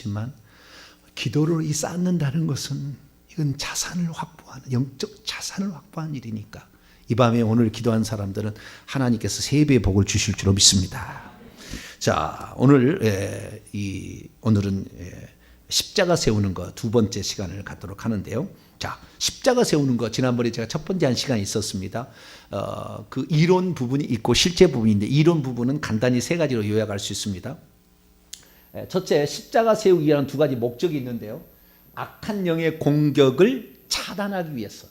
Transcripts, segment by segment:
그렇지만 기도를 쌓는다는 것은 이건 자산을 확보하는, 영적 자산을 확보하는 일이니까 이 밤에 오늘 기도한 사람들은 하나님께서 3배의 복을 주실 줄로 믿습니다. 자, 오늘은 십자가 세우는 거 두 번째 시간을 갖도록 하는데요. 자, 십자가 세우는 거 지난번에 제가 첫 번째 한 시간이 있었습니다. 그 이론 부분이 있고 실제 부분인데 이론 부분은 간단히 3가지로 요약할 수 있습니다. 첫째, 십자가 세우기라는 2가지 목적이 있는데요. 악한 영의 공격을 차단하기 위해서,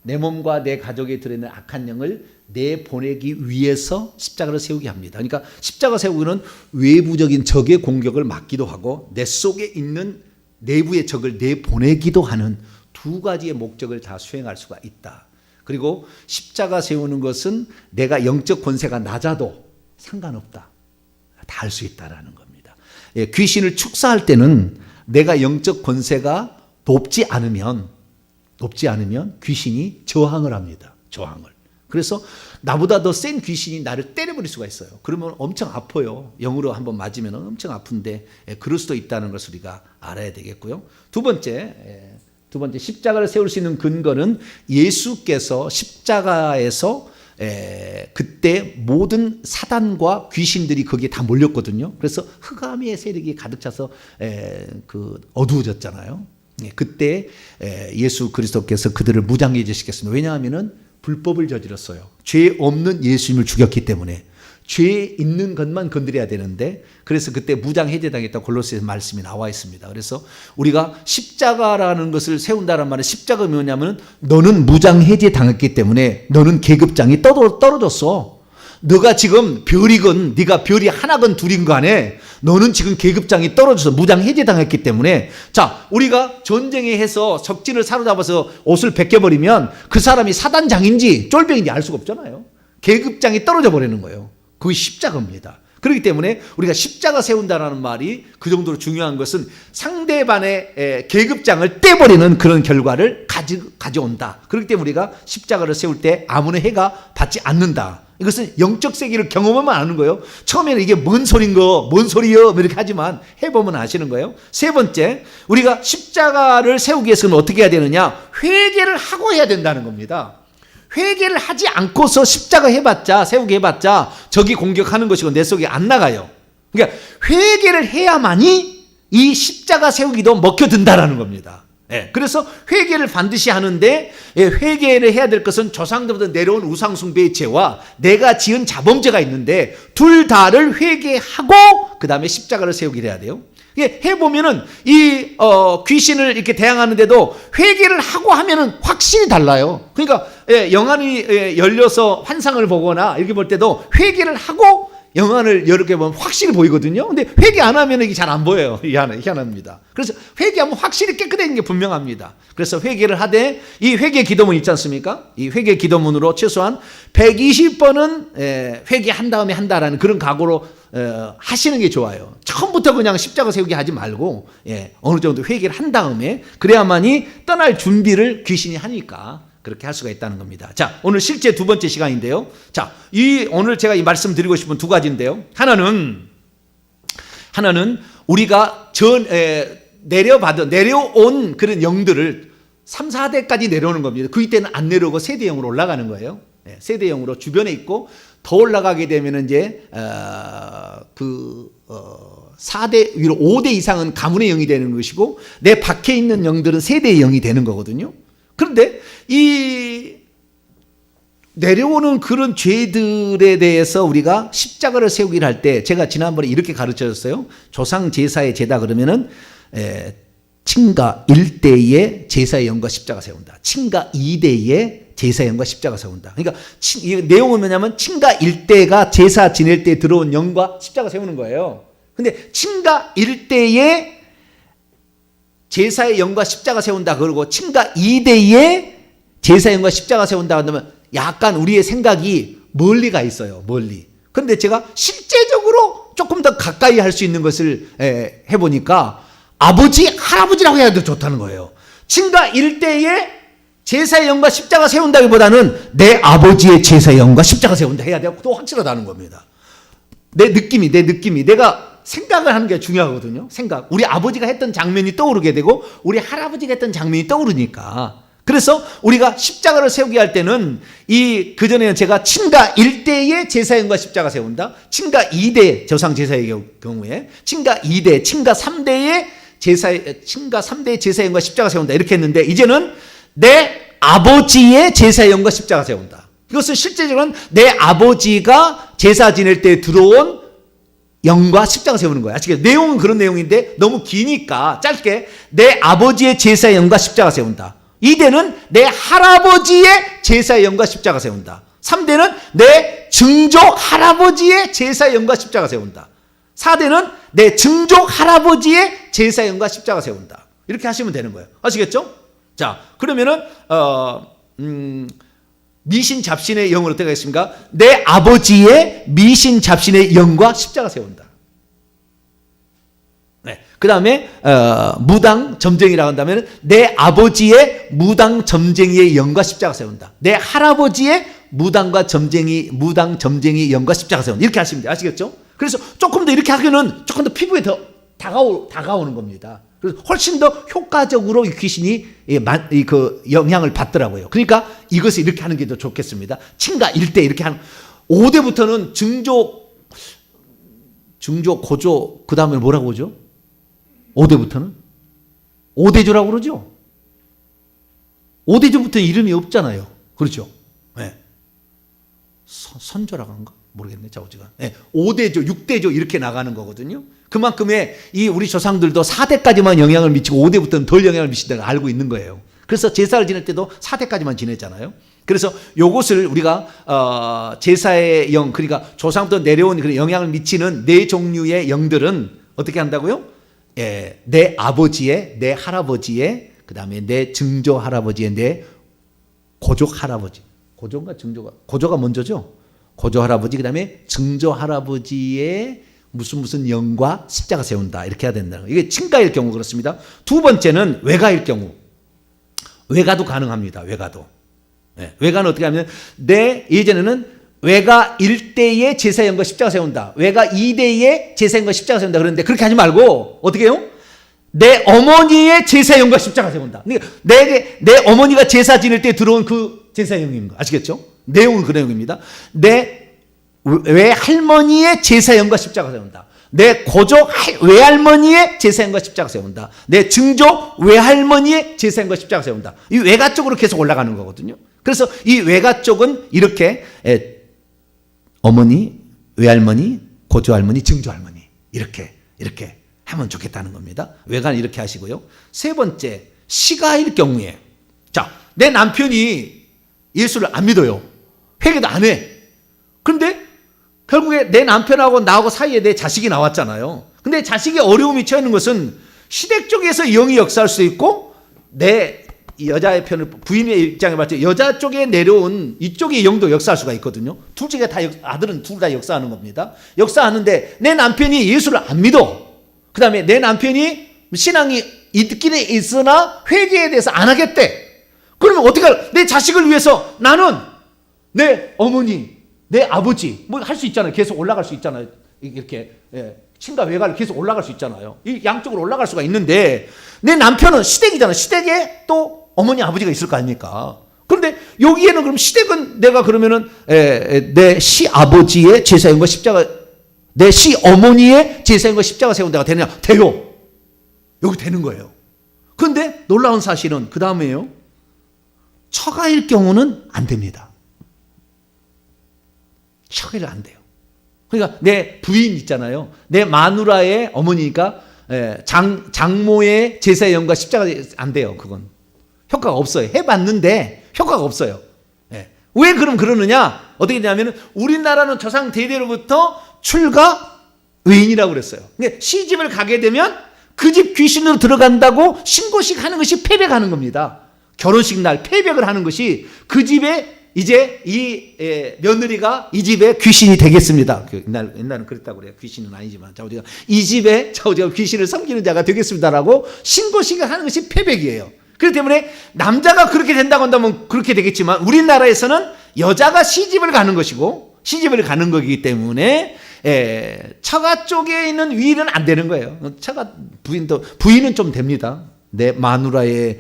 내 몸과 내 가족에 들어있는 악한 영을 내보내기 위해서 십자가를 세우게 합니다. 그러니까 십자가 세우기는 외부적인 적의 공격을 막기도 하고 내 속에 있는 내부의 적을 내보내기도 하는 2가지의 목적을 다 수행할 수가 있다. 그리고 십자가 세우는 것은 내가 영적 권세가 낮아도 상관없다. 다 할 수 있다라는 겁니다. 귀신을 축사할 때는 내가 영적 권세가 높지 않으면 귀신이 저항을 합니다. 저항을. 그래서 나보다 더 센 귀신이 나를 때려버릴 수가 있어요. 그러면 엄청 아파요. 영으로 한번 맞으면 엄청 아픈데 그럴 수도 있다는 것을 우리가 알아야 되겠고요. 두 번째 십자가를 세울 수 있는 근거는 예수께서 십자가에서 그때 모든 사단과 귀신들이 거기에 다 몰렸거든요. 그래서 흑암의 세력이 가득 차서 어두워졌잖아요. 그때 예수 그리스도께서 그들을 무장해제시켰습니다. 왜냐하면 불법을 저질렀어요. 죄 없는 예수님을 죽였기 때문에 죄 있는 것만 건드려야 되는데, 그래서 그때 무장해제당했다고 골로새서 말씀이 나와 있습니다. 그래서 우리가 십자가라는 것을 세운다는 말은, 십자가가 뭐냐면 너는 무장해제당했기 때문에 너는 계급장이 떨어졌어. 너가 지금 별이건 네가 별이 하나건 둘인 간에 너는 지금 계급장이 떨어져서 무장해제당했기 때문에, 자, 우리가 전쟁에 해서 적진을 사로잡아서 옷을 벗겨버리면 그 사람이 사단장인지 쫄병인지 알 수가 없잖아요. 계급장이 떨어져 버리는 거예요. 그게 십자가입니다. 그렇기 때문에 우리가 십자가 세운다는 말이 그 정도로 중요한 것은 상대방의 계급장을 떼버리는 그런 결과를 가져온다. 그렇기 때문에 우리가 십자가를 세울 때 아무런 해가 받지 않는다. 이것은 영적 세계를 경험하면 아는 거예요. 처음에는 이게 뭔 소리요 이렇게 하지만 해보면 아시는 거예요. 세 번째, 우리가 십자가를 세우기 위해서는 어떻게 해야 되느냐? 회개를 하고 해야 된다는 겁니다. 회개를 하지 않고서 십자가 세우게 해봤자 적이 공격하는 것이고 내 속에 안 나가요. 그러니까 회개를 해야만이 이 십자가 세우기도 먹혀든다라는 겁니다. 그래서 회개를 반드시 하는데, 회개를 해야 될 것은 조상들부터 내려온 우상숭배의 죄와 내가 지은 자범죄가 있는데 둘 다를 회개하고 그 다음에 십자가를 세우게 해야 돼요. 해보면은 귀신을 이렇게 대항하는데도 회개를 하고 하면은 확실히 달라요. 그러니까 영안이 열려서 환상을 보거나 이렇게 볼 때도 회개를 하고 영안을 이렇게 보면 확실히 보이거든요. 근데 회개 안 하면 이게 잘 안 보여요. 희한합니다. 그래서 회개하면 확실히 깨끗해진 게 분명합니다. 그래서 회개를 하되, 이 회개 기도문 있지 않습니까? 이 회개 기도문으로 최소한 120번은 회개한 다음에 한다라는 그런 각오로 하시는 게 좋아요. 처음부터 그냥 십자가 세우기 하지 말고 어느 정도 회개를 한 다음에 그래야만이 떠날 준비를 귀신이 하니까 그렇게 할 수가 있다는 겁니다. 자, 오늘 실제 두 번째 시간인데요. 자, 오늘 제가 이 말씀 드리고 싶은 2가지인데요. 하나는 우리가 내려온 그런 영들을 3, 4대까지 내려오는 겁니다. 그 이때는 안 내려오고 세대 영으로 올라가는 거예요. 세대 영으로 주변에 있고, 더 올라가게 되면 이제 4대 위로 5대 이상은 가문의 영이 되는 것이고, 내 밖에 있는 영들은 세대의 영이 되는 거거든요. 그런데 이 내려오는 그런 죄들에 대해서 우리가 십자가를 세우기를 할 때, 제가 지난번에 이렇게 가르쳐줬어요. 조상 제사의 죄다 그러면은 층가 1대의 제사의 영과 십자가 세운다. 층가 2대의 제사의 영과 십자가 세운다. 그러니까 이 내용은 뭐냐면 층가 1대가 제사 지낼 때 들어온 영과 십자가 세우는 거예요. 근데 층가 1대의 제사의 영과 십자가 세운다 그러고 층가 2대의 제사의 영과 십자가 세운다 그러면 약간 우리의 생각이 멀리 가 있어요. 멀리. 그런데 제가 실제적으로 조금 더 가까이 할 수 있는 것을 해보니까 아버지, 할아버지라고 해야 더 좋다는 거예요. 층가 1대의 제사의 영과 십자가 세운다기보다는 내 아버지의 제사의 영과 십자가 세운다 해야 되고 또 확실하다는 겁니다. 내 느낌이 내가 생각을 하는 게 중요하거든요. 생각. 우리 아버지가 했던 장면이 떠오르게 되고 우리 할아버지가 했던 장면이 떠오르니까. 그래서 우리가 십자가를 세우게 할 때는 그전에는 제가 친가 1대의 제사형과 십자가 세운다. 친가 2대 조상 제사의 경우에 친가 2대, 친가 3대의 친가 3대의 제사형과 십자가 세운다. 이렇게 했는데 이제는 내 아버지의 제사형과 십자가 세운다. 이것은 실제적으로는 내 아버지가 제사 지낼 때 들어온 영과 십자가 세우는 거야. 아시겠죠? 내용은 그런 내용인데 너무 기니까 짧게 내 아버지의 제사의 영과 십자가 세운다. 2대는 내 할아버지의 제사의 영과 십자가 세운다. 3대는 내 증조 할아버지의 제사의 영과 십자가 세운다. 4대는 내 증조 할아버지의 제사의 영과 십자가 세운다. 이렇게 하시면 되는 거예요. 아시겠죠? 자, 그러면은 미신 잡신의 영을 어떻게 하겠습니까? 내 아버지의 미신 잡신의 영과 십자가 세운다. 네. 그 다음에 무당 점쟁이라고 한다면 내 아버지의 무당 점쟁이의 영과 십자가 세운다. 내 할아버지의 무당 점쟁이 영과 십자가 세운다. 이렇게 하시면 돼요. 아시겠죠? 그래서 조금 더 이렇게 하기는 조금 더 피부에 더 다가오는 겁니다. 그래서 훨씬 더 효과적으로 이 귀신이 그 영향을 받더라고요. 그러니까 이것을 이렇게 하는 게 더 좋겠습니다. 친가 1대 이렇게 하는 5대부터는 증조, 고조, 그 다음에 뭐라고 그러죠? 5대부터는? 5대조라고 그러죠? 5대조부터 이름이 없잖아요. 그렇죠? 네. 선조라고 한가? 모르겠네, 자오지가. 네. 5대조, 6대조 이렇게 나가는 거거든요. 그만큼의 우리 조상들도 4대까지만 영향을 미치고 5대부터는 덜 영향을 미친다고 알고 있는 거예요. 그래서 제사를 지낼 때도 4대까지만 지냈잖아요. 그래서 요것을 우리가 제사의 영, 그러니까 조상부터 내려온 그런 영향을 미치는 4종류의 영들은 어떻게 한다고요? 예, 내 아버지의, 내 할아버지의, 그 다음에 내 증조 할아버지의, 내 고족 할아버지. 고조인가 증조가? 고조가 먼저죠. 고조 할아버지, 그 다음에 증조 할아버지의 무슨 영과 십자가 세운다. 이렇게 해야 된다는 거예요. 이게 친가일 경우 그렇습니다. 두 번째는 외가일 경우. 외가도 가능합니다. 외가도. 네, 외가는 어떻게 하면 예전에는 외가 1대의 제사형과 십자가 세운다. 외가 2대의 제사형과 십자가 세운다. 그런데 그렇게 하지 말고 어떻게 해요? 내 어머니의 제사형과 십자가 세운다. 그러니까 내 어머니가 제사 지낼 때 들어온 그 제사형인 거 아시겠죠? 내용은 그 내용입니다. 내 외할머니의 제사형과 십자가 세운다. 내 고조 외할머니의 제사형과 십자가 세운다. 내 증조 외할머니의 제사형과 십자가 세운다. 이 외가 쪽으로 계속 올라가는 거거든요. 그래서 이 외가 쪽은 이렇게 어머니, 외할머니, 고조 할머니, 증조 할머니 이렇게 하면 좋겠다는 겁니다. 외가는 이렇게 하시고요. 세 번째, 시가일 경우에 자, 내 남편이 예수를 안 믿어요. 회개도 안 해. 그런데 결국에 내 남편하고 나하고 사이에 내 자식이 나왔잖아요. 근데 자식이 어려움이 처해 있는 것은 시댁 쪽에서 영이 역사할 수 있고 내 여자의 편을 부인의 입장에 봤을 때 여자 쪽에 내려온 이쪽의 영도 역사할 수가 있거든요. 둘 중에 다 아들은 둘 다 역사하는 겁니다. 역사하는데 내 남편이 예수를 안 믿어. 그 다음에 내 남편이 신앙이 있기는 있으나 회개에 대해서 안 하겠대. 그러면 어떻게 할까? 내 자식을 위해서 나는 내 어머니, 내 아버지 뭐 할 수 있잖아요. 계속 올라갈 수 있잖아요. 이렇게 친가 외가를 계속 올라갈 수 있잖아요. 이 양쪽으로 올라갈 수가 있는데 내 남편은 시댁이잖아요. 시댁에 또 어머니 아버지가 있을 거 아닙니까? 그런데 여기에는 그럼 시댁은 내가 그러면은 내 시아버지의 제사형과 십자가, 내 시어머니의 제사형과 십자가 세운다가 되느냐? 돼요. 여기 되는 거예요. 그런데 놀라운 사실은 그 다음에요. 처가일 경우는 안 됩니다. 처가일 안 돼요. 그러니까 내 부인 있잖아요. 내 마누라의 어머니니까 장모의 제사의 영과 십자가 안 돼요. 그건 효과가 없어요. 해봤는데 효과가 없어요. 왜 그럼 그러느냐? 어떻게 되냐면 우리나라는 조상 대대로부터 출가 외인이라고 그랬어요. 그러니까 시집을 가게 되면 그 집 귀신으로 들어간다고 신고식 하는 것이 패백하는 겁니다. 결혼식 날 패백을 하는 것이 그 집에 이제 이 며느리가 이 집에 귀신이 되겠습니다. 옛날은 그랬다고 그래요. 귀신은 아니지만 자 우리가 이 집에 자 우리가 귀신을 섬기는 자가 되겠습니다라고 신고식을 하는 것이 패백이에요. 그렇기 때문에 남자가 그렇게 된다고 한다면 그렇게 되겠지만 우리나라에서는 여자가 시집을 가는 것이고 시집을 가는 거기 때문에 처가 쪽에 있는 위인은 안 되는 거예요. 처가 부인은 좀 됩니다. 내 마누라의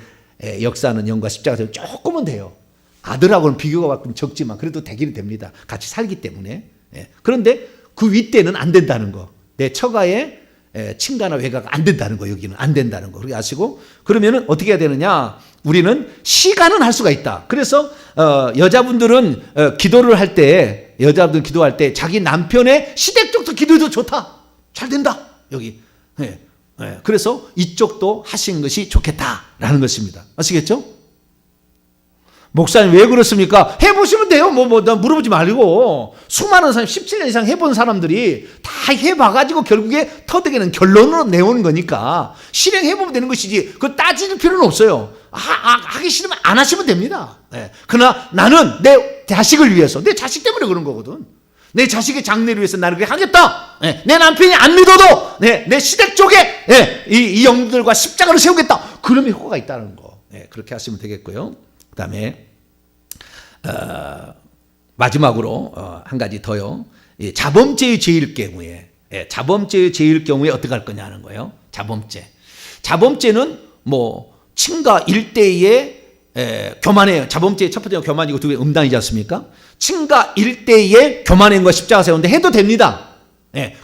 역사하는 영과 십자가에서 조금은 돼요. 아들하고는 비교가 적지만 그래도 되기는 됩니다. 같이 살기 때문에. 그런데 그 윗대는 안 된다는 거. 내 처가의 친가나 외가가 안 된다는 거. 여기는 안 된다는 거. 그렇게 아시고, 그러면은 어떻게 해야 되느냐? 우리는 시간은 할 수가 있다. 그래서 여자분들은 기도를 할 때, 여자분들 기도할 때 자기 남편의 시댁 쪽도 기도해도 좋다. 잘 된다. 여기. 그래서 이쪽도 하신 것이 좋겠다라는 것입니다. 아시겠죠? 목사님 왜 그렇습니까? 해보시면 돼요. 물어보지 말고. 수많은 사람, 17년 이상 해본 사람들이 다 해봐가지고 결국에 터득에는 결론으로 내오는 거니까 실행해보면 되는 것이지 그거 따질 필요는 없어요. 하기 싫으면 안 하시면 됩니다. 그러나 나는 내 자식을 위해서, 내 자식 때문에 그런 거거든. 내 자식의 장래를 위해서 나는 그렇게 하겠다. 내 남편이 안 믿어도 내 시댁 쪽에 이 영들과 십자가를 세우겠다. 그러면 효과가 있다는 거. 그렇게 하시면 되겠고요. 그 다음에 마지막으로 한 가지 더요. 자범죄의 죄일 경우에, 자범죄의 죄일 경우에 어떻게 할 거냐 하는 거예요. 자범죄는 친가 일대의 교만의, 자범죄의 첫 번째가 교만이고 두 번째 음란이지 않습니까? 친가 일대의 교만의 영과 십자가 세우는데 해도 됩니다.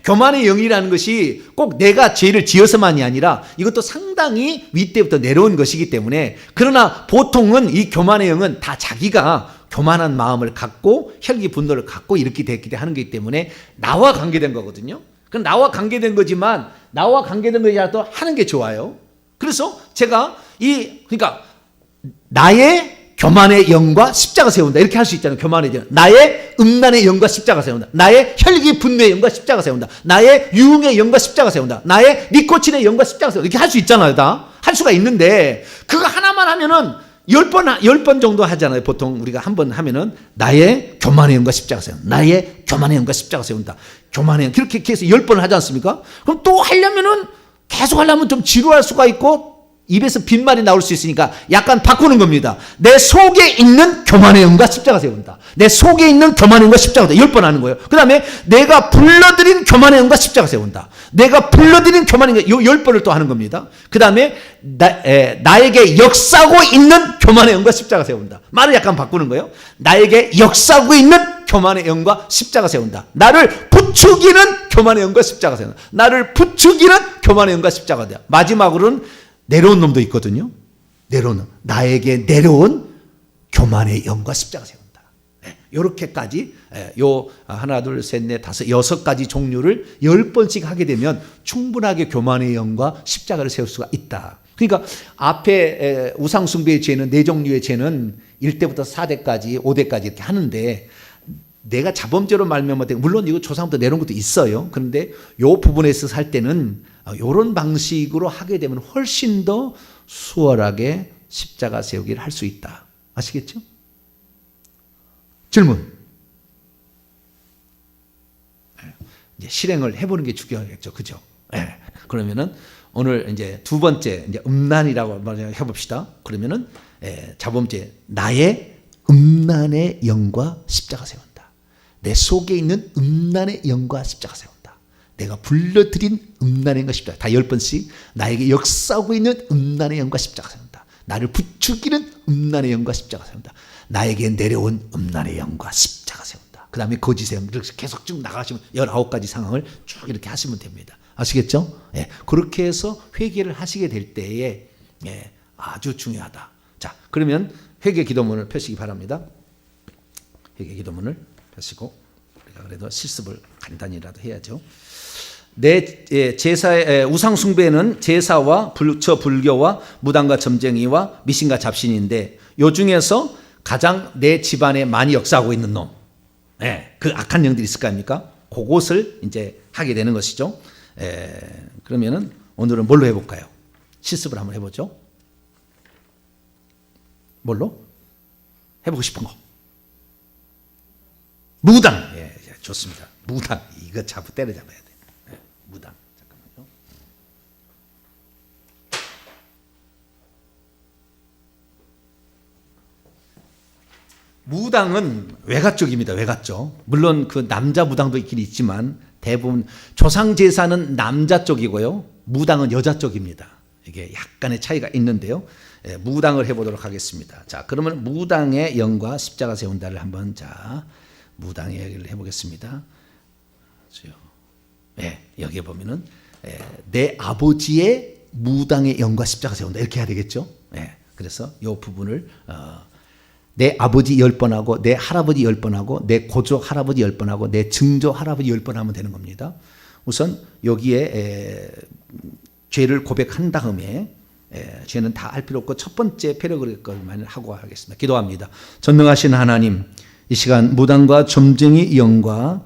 교만의 영이라는 것이 꼭 내가 죄를 지어서만이 아니라 이것도 상당히 윗대부터 내려온 것이기 때문에, 그러나 보통은 이 교만의 영은 다 자기가 교만한 마음을 갖고 혈기 분노를 갖고 이렇게 됐기 때문에 하는 거기 때문에 나와 관계된 거거든요. 그럼 나와 관계된 거지만 나와 관계된 것이라도 하는 게 좋아요. 그래서 제가 그러니까 나의 교만의 영과 십자가 세운다. 이렇게 할 수 있잖아요. 교만의 영. 나의 음란의 영과 십자가 세운다. 나의 혈기 분노의 영과 십자가 세운다. 나의 유흥의 영과 십자가 세운다. 나의 니코틴의 영과 십자가 세운다. 이렇게 할 수 있잖아요. 다 할 수가 있는데 그거 하나만 하면은 10번 정도 하잖아요. 보통 우리가 한 번 하면은 나의 교만의 영과 십자가 세운다. 나의 교만의 영과 십자가 세운다. 교만의 영. 그렇게 해서 10번을 하지 않습니까? 그럼 또 하려면은 계속 하려면 좀 지루할 수가 있고 입에서 빈말이 나올 수 있으니까 약간 바꾸는 겁니다. 내 속에 있는 교만의 영과 십자가 세운다. 내 속에 있는 교만의 영과 십자가 세운다. 10번 하는 거예요. 그 다음에 내가 불러들인 교만의 영과 십자가 세운다. 내가 불러들인 교만의 영, 10번을 또 하는 겁니다. 그 다음에 나에게 역사하고 있는 교만의 영과 십자가 세운다. 말을 약간 바꾸는 거예요. 나에게 역사하고 있는 교만의 영과 십자가 세운다. 나를 부추기는 교만의 영과 십자가 세운다. 나를 부추기는 교만의 영과 십자가 세운다. 마지막으로는 내려온 놈도 있거든요. 나에게 내려온 교만의 영과 십자가 세운다. 요렇게까지 하나, 둘, 셋, 넷, 다섯, 6가지 종류를 10번씩 하게 되면 충분하게 교만의 영과 십자가를 세울 수가 있다. 그러니까 앞에 우상숭배의 죄는 4종류의 죄는 1대부터 4대까지 5대까지 이렇게 하는데, 내가 자범죄로 말미암아, 물론 이거 조상부터 내려온 것도 있어요. 그런데 요 부분에서 살 때는 이런 방식으로 하게 되면 훨씬 더 수월하게 십자가 세우기를 할 수 있다. 아시겠죠? 질문. 이제 실행을 해보는 게 중요하겠죠. 그죠? 그러면은 오늘 이제 두 번째, 이제 음란이라고 해봅시다. 그러면은 자범죄, 나의 음란의 영과 십자가 세운다. 내 속에 있는 음란의 영과 십자가 세운다. 내가 불러들인 음란의 영과 십자가, 다 10번씩 나에게 역사하고 있는 음란의 영과 십자가 세운다. 나를 부추기는 음란의 영과 십자가 세운다. 나에게 내려온 음란의 영과 십자가 세운다. 그 다음에 거짓의 영, 이렇게 계속 쭉 나가시면 19가지 상황을 쭉 이렇게 하시면 됩니다. 아시겠죠? 그렇게 해서 회개를 하시게 될 때에 아주 중요하다. 자, 그러면 회개 기도문을 펴시기 바랍니다. 회개 기도문을 펴시고, 우리가 그래도 실습을 간단히라도 해야죠. 내 제사의 우상 숭배는 제사와 불교와 무당과 점쟁이와 미신과 잡신인데, 요 중에서 가장 내 집안에 많이 역사하고 있는 놈, 그 악한 영들이 있을 거 아닙니까? 그것을 이제 하게 되는 것이죠. 그러면은 오늘은 뭘로 해볼까요? 실습을 한번 해보죠. 뭘로? 해보고 싶은 거. 무당. 좋습니다. 무당. 이거 때려잡아야 돼. 무당. 잠깐만요. 무당은 외가 쪽입니다. 외가 쪽. 물론 그 남자 무당도 있긴 있지만 대부분 조상 제사는 남자 쪽이고요, 무당은 여자 쪽입니다. 이게 약간의 차이가 있는데요. 무당을 해보도록 하겠습니다. 자, 그러면 무당의 영과 십자가 세운다를 한번 무당의 얘기를 해보겠습니다. 여기 보면은 내 아버지의 무당의 영과 십자가 세운다 이렇게 해야 되겠죠. 그래서 이 부분을 내 아버지 10번 하고 내 할아버지 10번 하고 내 고조 할아버지 10번 하고 내 증조 할아버지 10번 하면 되는 겁니다. 우선 여기에 죄를 고백한 다음에 죄는 다 할 필요 없고 첫 번째 패러그래프만 하고 하겠습니다. 기도합니다. 전능하신 하나님, 이 시간 무당과 점쟁이 영과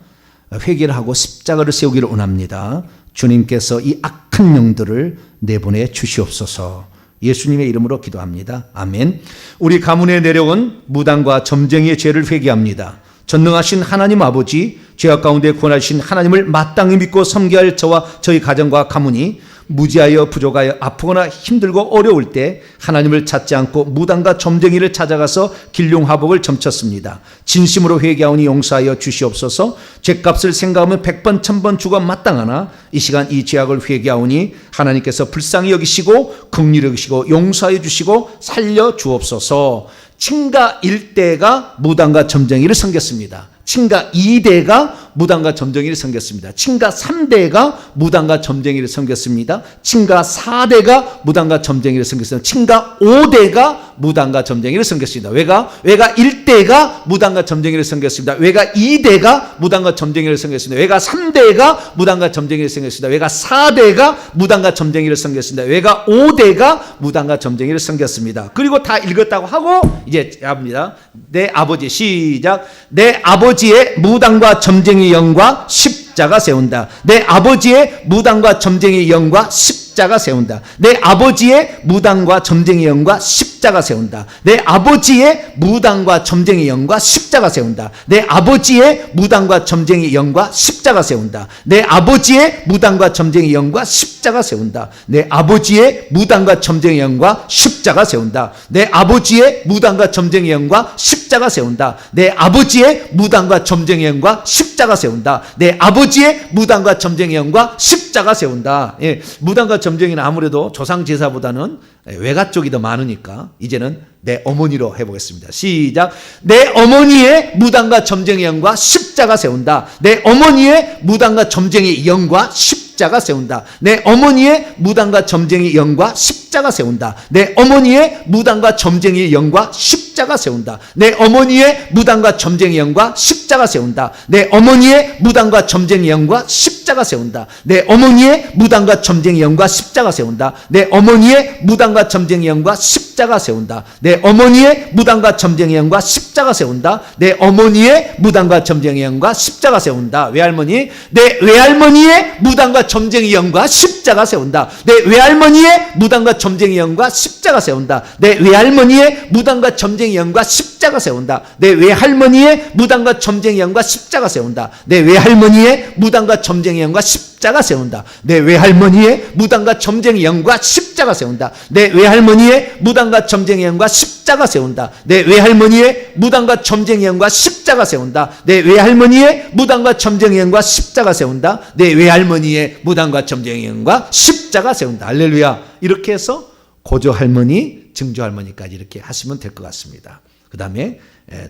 회개를 하고 십자가를 세우기를 원합니다. 주님께서 이 악한 영들을 내보내 주시옵소서. 예수님의 이름으로 기도합니다. 아멘. 우리 가문에 내려온 무당과 점쟁이의 죄를 회개합니다. 전능하신 하나님 아버지, 죄악 가운데 구원하신 하나님을 마땅히 믿고 섬겨야 할 저와 저희 가정과 가문이 무지하여 부족하여 아프거나 힘들고 어려울 때 하나님을 찾지 않고 무당과 점쟁이를 찾아가서 길룡하복을 점쳤습니다. 진심으로 회개하오니 용서하여 주시옵소서. 죄값을 생각하면 100번 1000번 죽어 마땅하나 이 시간 이 죄악을 회개하오니 하나님께서 불쌍히 여기시고 긍휼히 여기시고 용서하여 주시고 살려 주옵소서. 친가 1대가 무당과 점쟁이를 섬겼습니다. 친가 2대가 무당과 점쟁이를 섬겼습니다. 친가 3대가 무당과 점쟁이를 섬겼습니다. 친가 4대가 무당과 점쟁이를 섬겼습니다. 친가 5대가 무당과 점쟁이를 섬겼습니다. 외가 1대가 무당과 점쟁이를 섬겼습니다. 외가 2대가 무당과 점쟁이를 섬겼습니다. 외가 3대가 무당과 점쟁이를 섬겼습니다. 외가 4대가 무당과 점쟁이를 섬겼습니다. 외가 5대가 무당과 점쟁이를 섬겼습니다. 그리고 다 읽었다고 하고 이제 합니다. 내 아버지, 시작. 내 아버지의 무당과 점쟁이 영과 십자가 세운다. 내 아버지의 무당과 점쟁이 영과 십자가 세운다. 내 아버지의 무당과 점쟁이 영과 십자가 세운다. 내 아버지의 무당과 점쟁이 영과 십자가 세운다. 내 아버지의 무당과 점쟁이 영과 십자가 세운다. 내 아버지의 무당과 점쟁이 영과 십자가 세운다. 내 아버지의 무당과 점쟁이 영과 십자가 세운다. 내 아버지의 무당과 점쟁이 영과 십자가 세운다. 내 아버지의 무당과 점쟁이 영과 십자가 세운다. 내 아버지의 무당과 점쟁이 영과 십자가 세운다. 무당과 점쟁이는 아무래도 조상 제사보다는 외가 쪽이 더 많으니까 이제는 내 어머니로 해보겠습니다. 시작. 내 어머니의 무당과 점쟁이 영과 십자가 세운다. 내 어머니의 무당과 점쟁이 영과 십자가 세운다. 내 어머니의 무당과 점쟁이 영과 십자가 세운다. 내 어머니의 무당과 점쟁이 영과 십자가 세운다. 내 어머니의 무당과 점쟁이 영과 십자가 세운다. 내 어머니의 무당과 점쟁이 영과 십자가 세운다. 내 어머니의 무당과 점쟁이 영과 십자가 세운다. 내 어머니의 무당과 점쟁이 영과 십자가 세운다. 내 어머니의 무당과 점쟁이 영과 십자가 세운다. 내 어머니의 무당과 점쟁이 영과 십자가 세운다. 외할머니, 내 외할머니의 무당과 점쟁이 영과 십자가 세운다. 내 외할머니의 무당과 점쟁이 영과 십자가 세운다. 내 외할머니의 무당과 점쟁이 영과 십자가 세운다. 내 외할머니의 무당과 점쟁이 영과 십자가 세운다. 내 외할머니의 무당과 점쟁이 영과 십자가 세운다. 내 외할머니의 무당과 점쟁이 영과 십자가 세운다. 내 외할머니의 무당과 점쟁이 영과 십자가 세운다. 내 외할머니의 무당과 점쟁이 영과 십자가 세운다. 내 외할머니의 무당과 점쟁이 영과 십자가 세운다. 내 외할머니의 무당과 점쟁이 영과 십자가 세운다. 할렐루야. 이렇게 해서 고조 할머니, 증조 할머니까지 이렇게 하시면 될 것 같습니다. 그 다음에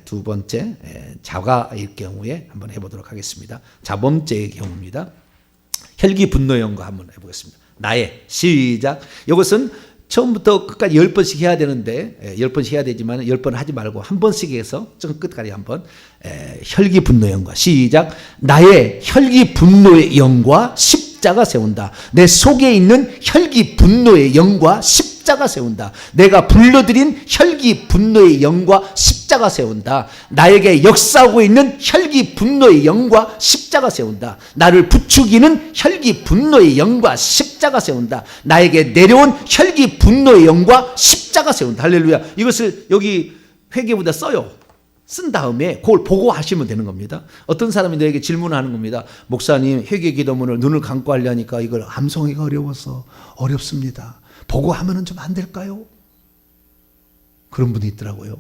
두 번째 자가일 경우에 한번 해보도록 하겠습니다. 자범죄의 경우입니다. 혈기 분노형과 한번 해보겠습니다. 나의 시작. 이것은 처음부터 끝까지 10번씩 해야 되는데 10번씩 해야 되지만 10번 하지 말고 한 번씩 해서 좀 끝까지 한번 혈기 분노형과 시작. 나의 혈기 분노의 영과 십자가 세운다. 내 속에 있는 혈기 분노의 영과 십자가 세운다. 내가 불러들인 혈기 분노의 영과 십자가 세운다. 나에게 역사하고 있는 혈기 분노의 영과 십자가 세운다. 나를 부추기는 혈기 분노의 영과 십자가 세운다. 나에게 내려온 혈기 분노의 영과 십자가 세운다. 할렐루야. 이것을 여기 회개보다 써요. 쓴 다음에 그걸 보고 하시면 되는 겁니다. 어떤 사람이 너에게 질문하는 겁니다. 목사님, 회개 기도문을 눈을 감고 하려니까 이걸 암송하기가 어려워서 어렵습니다. 보고 하면은 좀 안 될까요? 그런 분이 있더라고요.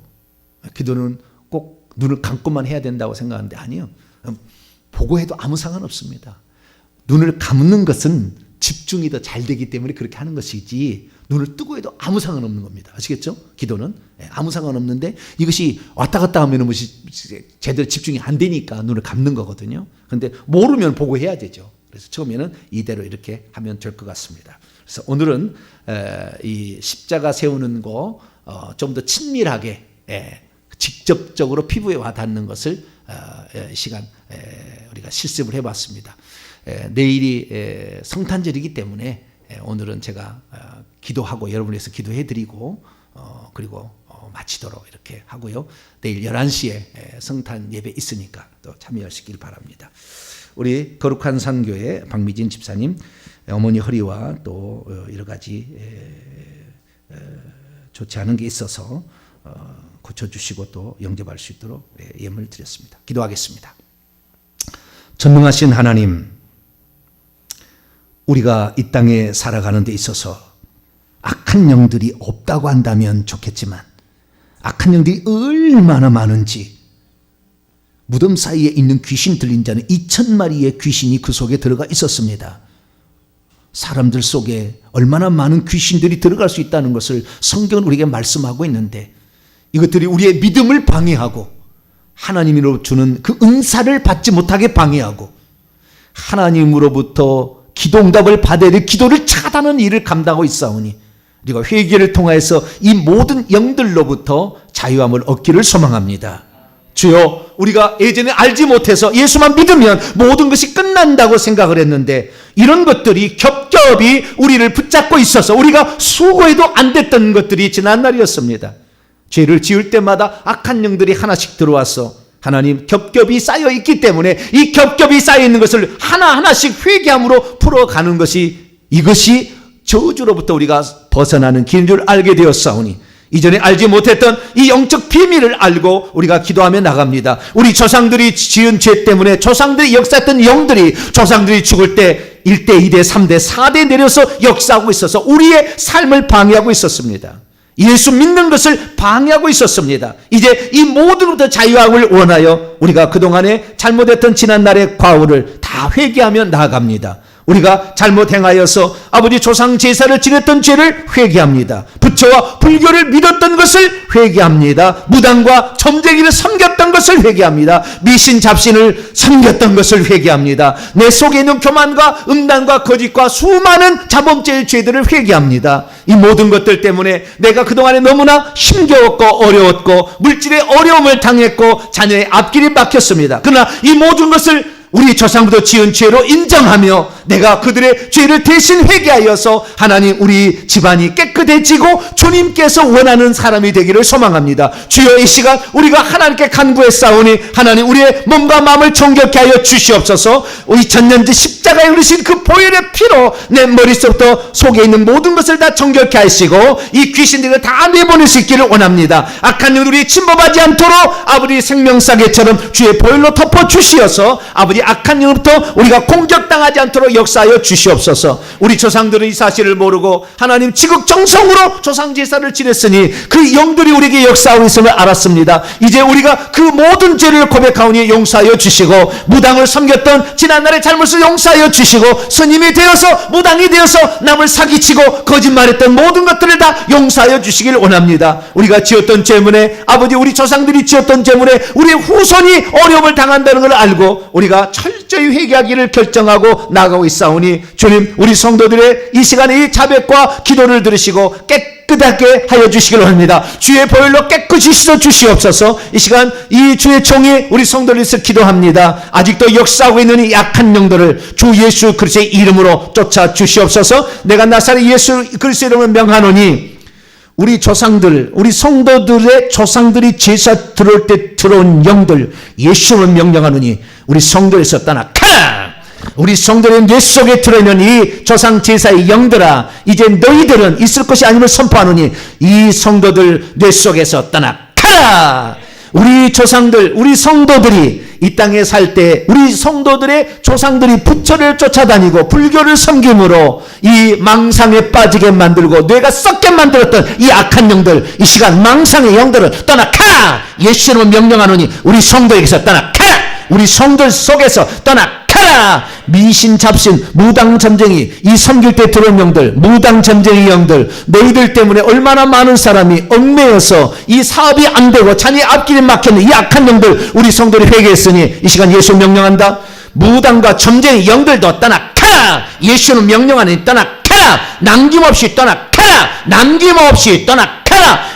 기도는 꼭 눈을 감고만 해야 된다고 생각하는데 아니요. 보고 해도 아무 상관없습니다. 눈을 감는 것은 집중이 더 잘 되기 때문에 그렇게 하는 것이지 눈을 뜨고 해도 아무 상관없는 겁니다. 아시겠죠? 기도는 아무 상관없는데 이것이 왔다 갔다 하면 제대로 집중이 안 되니까 눈을 감는 거거든요. 그런데 모르면 보고 해야 되죠. 그래서 처음에는 이대로 이렇게 하면 될 것 같습니다. 그래서 오늘은 이 십자가 세우는 거 좀 더 친밀하게 직접적으로 피부에 와닿는 것을 시간 우리가 실습을 해봤습니다. 내일이 성탄절이기 때문에 오늘은 제가 기도하고 여러분을 위해서 기도해드리고 그리고 마치도록 이렇게 하고요. 내일 11시에 성탄 예배 있으니까 또 참여하시길 바랍니다. 우리 거룩한 산교회 박미진 집사님 어머니 허리와 또 여러 가지 좋지 않은 게 있어서 고쳐주시고 또 영접할 수 있도록 예물을 드렸습니다. 기도하겠습니다. 전능하신 하나님, 우리가 이 땅에 살아가는 데 있어서 악한 영들이 없다고 한다면 좋겠지만 악한 영들이 얼마나 많은지, 무덤 사이에 있는 귀신 들린 자는 2,000마리의 귀신이 그 속에 들어가 있었습니다. 사람들 속에 얼마나 많은 귀신들이 들어갈 수 있다는 것을 성경은 우리에게 말씀하고 있는데, 이것들이 우리의 믿음을 방해하고 하나님으로 주는 그 은사를 받지 못하게 방해하고 하나님으로부터 기도응답을 받아야 될 기도를 차단하는 일을 감당하고 있사오니 우리가 회개를 통하여서 이 모든 영들로부터 자유함을 얻기를 소망합니다. 주여, 우리가 예전에 알지 못해서 예수만 믿으면 모든 것이 끝난다고 생각을 했는데 이런 것들이 겹겹이 우리를 붙잡고 있어서 우리가 수고해도 안 됐던 것들이 지난 날이었습니다. 죄를 지을 때마다 악한 영들이 하나씩 들어와서 하나님 겹겹이 쌓여 있기 때문에 이 겹겹이 쌓여 있는 것을 하나하나씩 회개함으로 풀어가는 것이, 이것이 저주로부터 우리가 벗어나는 길인 줄 알게 되었사오니 이전에 알지 못했던 이 영적 비밀을 알고 우리가 기도하며 나갑니다. 우리 조상들이 지은 죄 때문에 조상들이 역사했던 영들이 조상들이 죽을 때 1대, 2대, 3대, 4대 내려서 역사하고 있어서 우리의 삶을 방해하고 있었습니다. 예수 믿는 것을 방해하고 있었습니다. 이제 이 모든부터 자유함을 원하여 우리가 그동안에 잘못했던 지난날의 과오를 다 회개하며 나아갑니다. 우리가 잘못 행하여서 아버지 조상 제사를 지냈던 죄를 회개합니다. 부처와 불교를 믿었던 것을 회개합니다. 무당과 점쟁이를 섬겼던 것을 회개합니다. 미신 잡신을 섬겼던 것을 회개합니다. 내 속에 있는 교만과 음란과 거짓과 수많은 자범죄의 죄들을 회개합니다. 이 모든 것들 때문에 내가 그동안에 너무나 힘겨웠고 어려웠고 물질의 어려움을 당했고 자녀의 앞길이 막혔습니다. 그러나 이 모든 것을 우리 조상부터 지은 죄로 인정하며 내가 그들의 죄를 대신 회개하여서 하나님 우리 집안이 깨끗해지고 주님께서 원하는 사람이 되기를 소망합니다. 주여, 이 시간 우리가 하나님께 간구했사오니 하나님 우리의 몸과 마음을 정결케 하여 주시옵소서. 2000년째 십자가에 흐르신 그 보혈의 피로 내 머릿속부터 속에 있는 모든 것을 다 정결케 하시고 이 귀신들을 다 내보낼 수 있기를 원합니다. 악한 영들이 침범하지 않도록 아버지 생명사계처럼 주의 보혈로 덮어 주시어서 아버지 악한 영으로부터 우리가 공격당하지 않도록 역사하여 주시옵소서. 우리 조상들은 이 사실을 모르고 하나님 지극정성으로 조상제사를 지냈으니 그 영들이 우리에게 역사하고 있음을 알았습니다. 이제 우리가 그 모든 죄를 고백하오니 용서하여 주시고 무당을 섬겼던 지난날의 잘못을 용서하여 주시고 스님이 되어서 무당이 되어서 남을 사기치고 거짓말했던 모든 것들을 다 용서하여 주시길 원합니다. 우리가 지었던 죄문에 아버지 우리 조상들이 지었던 죄문에 우리 후손이 어려움을 당한다는 걸 알고 우리가 철저히 회개하기를 결정하고 나가고 있사오니 주님, 우리 성도들의 이 시간에 이 자백과 기도를 들으시고 깨끗하게 하여 주시기를 합니다. 주의 보혈로 깨끗이 씻어 주시옵소서. 이 시간 이 주의 종이 우리 성도를 위해서 기도합니다. 아직도 역사하고 있는 이 약한 영들을 주 예수 그리스도의 이름으로 쫓아 주시옵소서. 내가 나사렛 예수 그리스도의 이름으로 명하노니 우리 조상들, 우리 성도들의 조상들이 제사 들어올 때 들어온 영들 예수로 명령하노니 우리 성도에서 떠나가! 우리 성도는 뇌 속에 들어있는 이 조상 제사의 영들아, 이제 너희들은 있을 것이 아님을 선포하노니 이 성도들 뇌 속에서 떠나가! 우리 조상들, 우리 성도들이 이 땅에 살 때 우리 성도들의 조상들이 부처를 쫓아다니고 불교를 섬김으로 이 망상에 빠지게 만들고 뇌가 썩게 만들었던 이 악한 영들, 이 시간 망상의 영들을 떠나가! 예수로 명령하노니 우리 성도에게서 떠나가! 우리 성도 속에서 떠나가! 가라. 미신 잡신 무당 점쟁이, 이 섬길 때 들어온 영들, 무당 점쟁이 영들, 너희들 때문에 얼마나 많은 사람이 얽매여서 이 사업이 안 되고 자녀의 앞길이 막혔는 이 악한 영들, 우리 성도들이 회개했으니 이 시간 예수 명령한다. 무당과 점쟁이 영들도 떠나가라. 예수는 명령하니 떠나가라. 남김없이 떠나가라. 남김없이 떠나가라.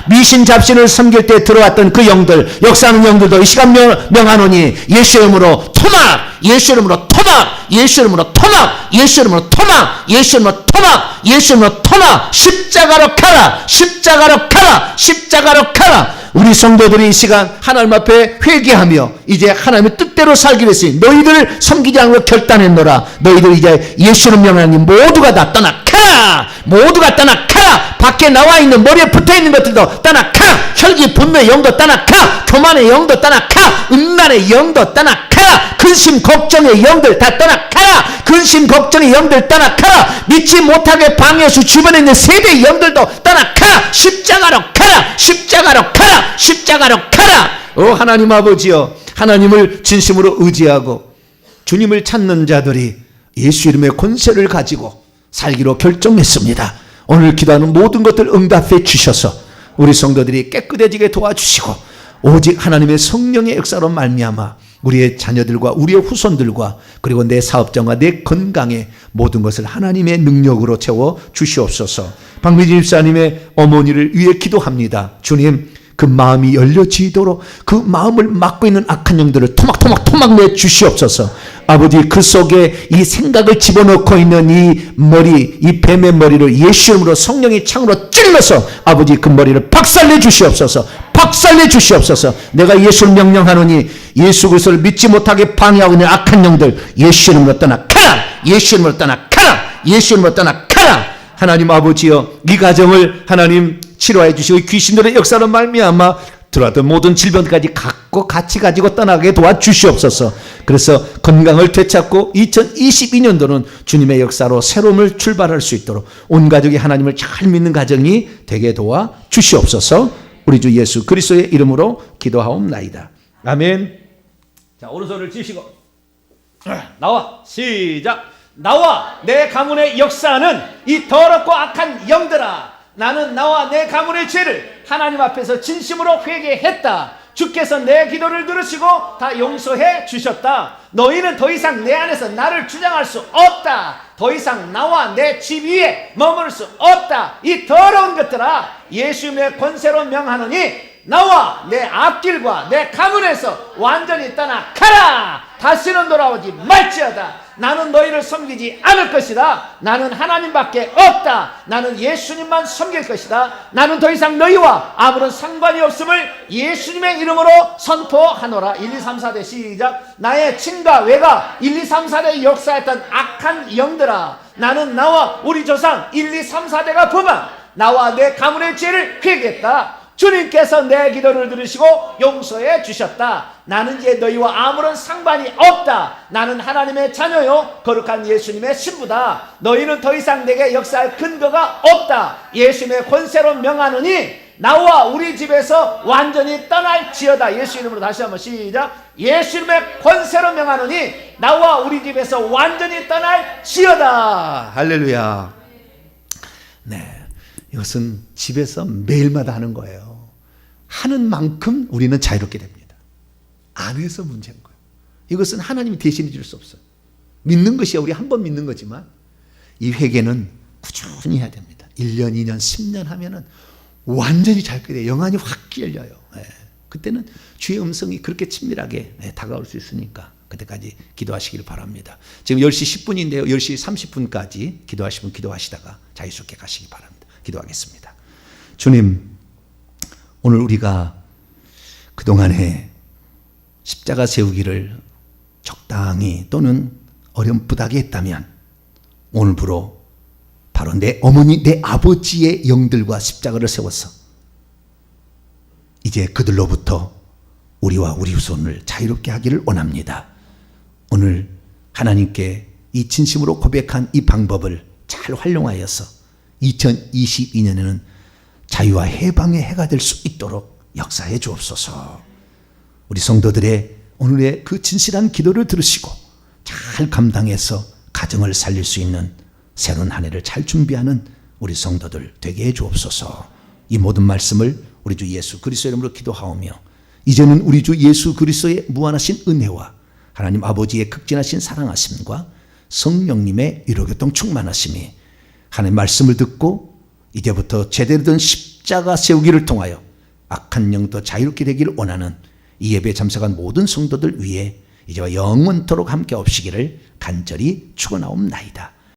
미신 잡신을 섬길 때 들어왔던 그 영들, 역사하는 영들도 이 시간 명하노니 예수 이름으로 토막, 예수 이름으로 토막, 예수 이름으로 토막, 예수 이름으로 토막, 예수 이름으로 토막, 예수 이름으로 토막. 십자가로 가라. 십자가로 가라. 십자가로 가라. 우리 성도들이 이 시간 하나님 앞에 회개하며 이제 하나님의 뜻대로 살기로 했으니 너희들 섬기지 않고 결단했노라. 너희들 이제 예수는 명하니 모두가 다 떠나가라. 모두가 떠나가라. 밖에 나와 있는 머리에 붙어있는 것들도 떠나가라. 혈기 분노의 영도 떠나가라. 교만의 영도 떠나가라. 음란의 영도 떠나가라. 근심 걱정의 영들 다 떠나가라. 근심 걱정의 영들 떠나가라. 믿지 못하게 방해해서 주변에 있는 세대의 영들도 떠나가라. 십자가로 가라. 십자가로 가라. 십자가로 가라. 하나님 아버지여, 하나님을 진심으로 의지하고 주님을 찾는 자들이 예수 이름의 권세를 가지고 살기로 결정했습니다. 오늘 기도하는 모든 것들 응답해 주셔서 우리 성도들이 깨끗해지게 도와주시고 오직 하나님의 성령의 역사로 말미암아 우리의 자녀들과 우리의 후손들과 그리고 내 사업장과 내 건강에 모든 것을 하나님의 능력으로 채워 주시옵소서. 박미진 집사님의 어머니를 위해 기도합니다. 주님, 그 마음이 열려지도록 그 마음을 막고 있는 악한 영들을 토막 내 주시옵소서. 아버지, 그 속에 이 생각을 집어넣고 있는 이 머리, 이 뱀의 머리를 예수 이름으로 성령의 창으로 찔러서 아버지 그 머리를 박살내 주시옵소서. 박살내 주시옵소서. 내가 예수를 명령하노니 예수 그리스도를 믿지 못하게 방해하고 있는 악한 영들 예수 이름으로 떠나가라. 예수 이름으로 떠나가라. 예수 이름으로 떠나가라. 하나님 아버지여, 이 가정을 하나님 치료해 주시고 귀신들의 역사로 말미암아 들어왔던 모든 질병까지 같이 가지고 떠나게 도와주시옵소서. 그래서 건강을 되찾고 2022년도는 주님의 역사로 새로움을 출발할 수 있도록 온 가족이 하나님을 잘 믿는 가정이 되게 도와주시옵소서. 우리 주 예수 그리스도의 이름으로 기도하옵나이다. 아멘. 자, 오른손을 쥐시고 나와. 시작. 나와 내 가문의 역사는 이 더럽고 악한 영들아, 나는 나와 내 가문의 죄를 하나님 앞에서 진심으로 회개했다. 주께서 내 기도를 들으시고 다 용서해 주셨다. 너희는 더 이상 내 안에서 나를 주장할 수 없다. 더 이상 나와 내 집 위에 머무를 수 없다. 이 더러운 것들아, 예수님의 권세로 명하노니 나와 내 앞길과 내 가문에서 완전히 떠나가라. 다시는 돌아오지 말지어다. 나는 너희를 섬기지 않을 것이다. 나는 하나님밖에 없다. 나는 예수님만 섬길 것이다. 나는 더 이상 너희와 아무런 상관이 없음을 예수님의 이름으로 선포하노라. 1, 2, 3, 4대 시작. 나의 친가 외가 1, 2, 3, 4대 역사했던 악한 영들아, 나는 나와 우리 조상 1, 2, 3, 4대가 범한 나와 내 가문의 죄를 회개했다. 주님께서 내 기도를 들으시고 용서해 주셨다. 나는 이제 너희와 아무런 상관이 없다. 나는 하나님의 자녀요 거룩한 예수님의 신부다. 너희는 더 이상 내게 역사할 근거가 없다. 예수님의 권세로 명하노니 나와 우리 집에서 완전히 떠날지어다. 예수 이름으로 다시 한번 시작. 예수 이름의 권세로 명하노니 나와 우리 집에서 완전히 떠날지어다. 할렐루야. 네, 이것은 집에서 매일마다 하는 거예요. 하는 만큼 우리는 자유롭게 됩니다. 안 해서 문제인 거예요. 이것은 하나님이 대신해 줄 수 없어요. 믿는 것이야 우리 한 번 믿는 거지만 이 회개는 꾸준히 해야 됩니다. 1년, 2년, 10년 하면은 완전히 자유롭게 돼요. 영안이 확 열려요. 네. 그때는 주의 음성이 그렇게 친밀하게 다가올 수 있으니까 그때까지 기도하시길 바랍니다. 지금 10시 10분인데요. 10시 30분까지 기도하시면 기도하시다가 자유스럽게 가시기 바랍니다. 기도하겠습니다. 주님, 오늘 우리가 그동안에 십자가 세우기를 적당히 또는 어렴풋하게 했다면 오늘부로 바로 내 어머니, 내 아버지의 영들과 십자가를 세워서 이제 그들로부터 우리와 우리 후손을 자유롭게 하기를 원합니다. 오늘 하나님께 이 진심으로 고백한 이 방법을 잘 활용하여서 2022년에는 자유와 해방의 해가 될 수 있도록 역사해 주옵소서. 우리 성도들의 오늘의 그 진실한 기도를 들으시고 잘 잘 감당해서 가정을 살릴 수 있는 새로운 한 해를 잘 준비하는 우리 성도들 되게 해 주옵소서. 이 모든 말씀을 우리 주 예수 그리스도의 이름으로 기도하오며 이제는 우리 주 예수 그리스도의 무한하신 은혜와 하나님 아버지의 극진하신 사랑하심과 성령님의 위로교통 충만하심이 하나님의 말씀을 듣고 이제부터 제대로 된 십자가 세우기를 통하여 악한 영도 자유롭게 되기를 원하는 이 예배에 참석한 모든 성도들 위해 이제와 영원토록 함께 없시기를 간절히 축원하옵나이다.